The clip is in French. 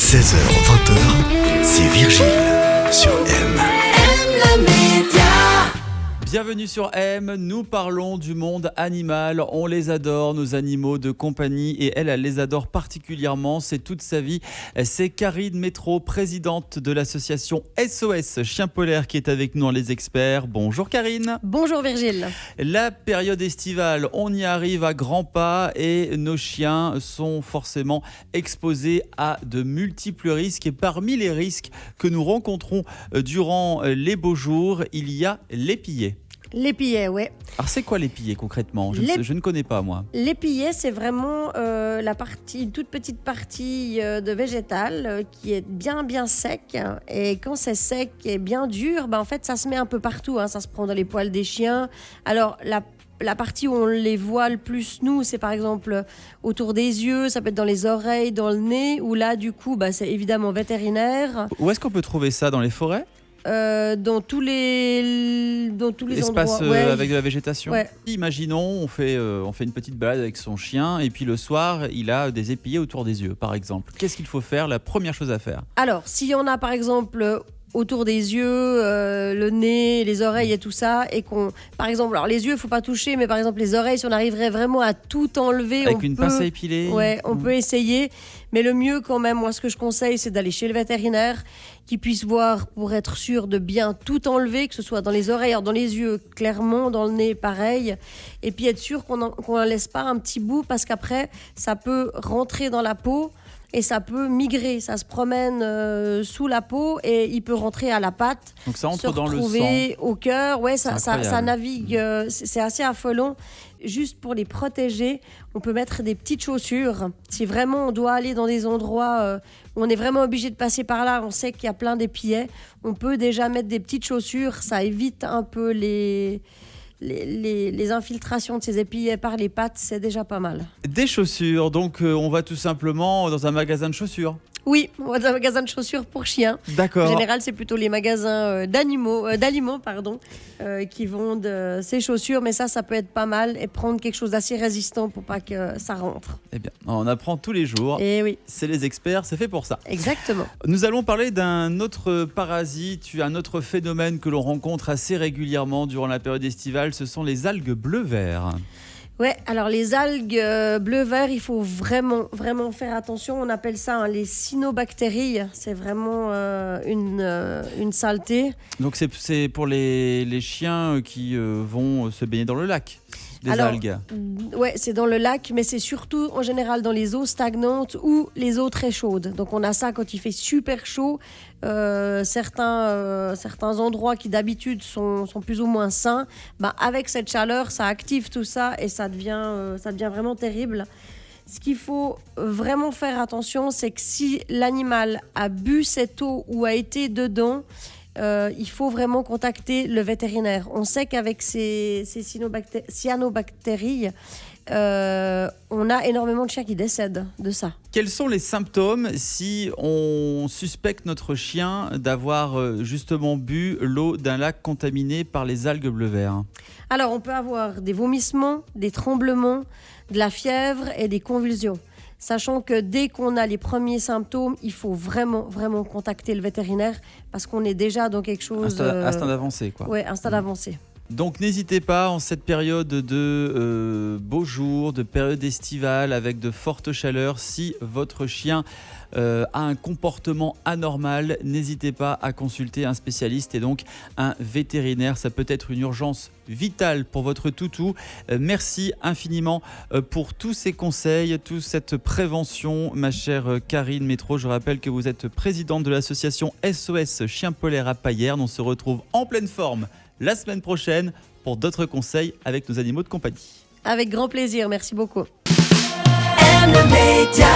16h20, c'est Virgile sur M. Bienvenue sur M, nous parlons du monde animal, on les adore, nos animaux de compagnie, et elle les adore particulièrement, c'est toute sa vie. C'est Karine Métro, présidente de l'association SOS Chien Polaire qui est avec nous dans Les Experts. Bonjour Karine. Bonjour Virgile. La période estivale, on y arrive à grands pas et nos chiens sont forcément exposés à de multiples risques. Et parmi les risques que nous rencontrons durant les beaux jours, il y a l'épillé. L'épillet, ouais. Alors c'est quoi l'épillé concrètement ? Je ne connais pas moi. L'épillet, c'est vraiment une toute petite partie de végétal qui est bien sec. Et quand c'est sec et bien dur, en fait, ça se met un peu partout. Ça se prend dans les poils des chiens. Alors, la partie où on les voit le plus, nous, c'est par exemple autour des yeux, ça peut être dans les oreilles, dans le nez, où là, du coup, c'est évidemment vétérinaire. Où est-ce qu'on peut trouver ça ? Dans les forêts ? Dans tous les Espace endroits. Ouais. avec de la végétation. Ouais. Imaginons, on fait une petite balade avec son chien et puis le soir, il a des épillés autour des yeux, par exemple. Qu'est-ce qu'il faut faire ? La première chose à faire. Alors, s'il y en a par exemple autour des yeux, le nez, les oreilles et tout ça, et par exemple, alors les yeux, il faut pas toucher, mais par exemple les oreilles, si on arriverait vraiment à tout enlever, avec une pince à épiler. Ouais, on peut essayer, mais le mieux quand même, moi ce que je conseille, c'est d'aller chez le vétérinaire, qui puisse voir pour être sûr de bien tout enlever, que ce soit dans les oreilles, dans les yeux, clairement, dans le nez, pareil, et puis être sûr qu'on ne laisse pas un petit bout, parce qu'après, ça peut rentrer dans la peau. Et ça peut migrer, ça se promène sous la peau et il peut rentrer à la patte. Donc ça entre se dans le sang. retrouver au cœur. Ouais, ça navigue. Mmh. C'est assez affolant. Juste pour les protéger, on peut mettre des petites chaussures. Si vraiment on doit aller dans des endroits où on est vraiment obligé de passer par là, on sait qu'il y a plein d'épillets, on peut déjà mettre des petites chaussures. Ça évite un peu les infiltrations de ces épillets par les pattes, c'est déjà pas mal. Des chaussures, donc on va tout simplement dans un magasin de chaussures. Oui, on va dans un magasin de chaussures pour chiens. D'accord. En général, c'est plutôt les magasins d'aliments qui vendent ces chaussures, mais ça peut être pas mal et prendre quelque chose d'assez résistant pour pas que ça rentre. Eh bien, on apprend tous les jours. Et oui. C'est Les Experts, c'est fait pour ça. Exactement. Nous allons parler d'un autre parasite, un autre phénomène que l'on rencontre assez régulièrement durant la période estivale, ce sont les algues bleu-vert. Ouais, alors les algues bleu-vert, il faut vraiment faire attention. On appelle ça les cyanobactéries. C'est vraiment une saleté. Donc c'est pour les chiens qui vont se baigner dans le lac. Algues. Ouais, c'est dans le lac, mais c'est surtout en général dans les eaux stagnantes ou les eaux très chaudes. Donc on a ça quand il fait super chaud. Certains endroits qui d'habitude sont plus ou moins sains, avec cette chaleur, ça active tout ça et ça devient vraiment terrible. Ce qu'il faut vraiment faire attention, c'est que si l'animal a bu cette eau ou a été dedans, il faut vraiment contacter le vétérinaire. On sait qu'avec ces cyanobactéries, on a énormément de chiens qui décèdent de ça. Quels sont les symptômes si on suspecte notre chien d'avoir justement bu l'eau d'un lac contaminé par les algues bleu-vert ? Alors, on peut avoir des vomissements, des tremblements, de la fièvre et des convulsions. Sachant que dès qu'on a les premiers symptômes, il faut vraiment contacter le vétérinaire parce qu'on est déjà dans quelque chose... Un stade avancé, quoi. Oui, un stade avancé. Donc n'hésitez pas en cette période de beaux jours, de période estivale avec de fortes chaleurs, si votre chien a un comportement anormal, n'hésitez pas à consulter un spécialiste et donc un vétérinaire. Ça peut être une urgence vitale pour votre toutou. Merci infiniment pour tous ces conseils, toute cette prévention, ma chère Karine Métro. Je rappelle que vous êtes présidente de l'association SOS Chien Polaire à Payerne. On se retrouve en pleine forme la semaine prochaine pour d'autres conseils avec nos animaux de compagnie. Avec grand plaisir, merci beaucoup. M Média.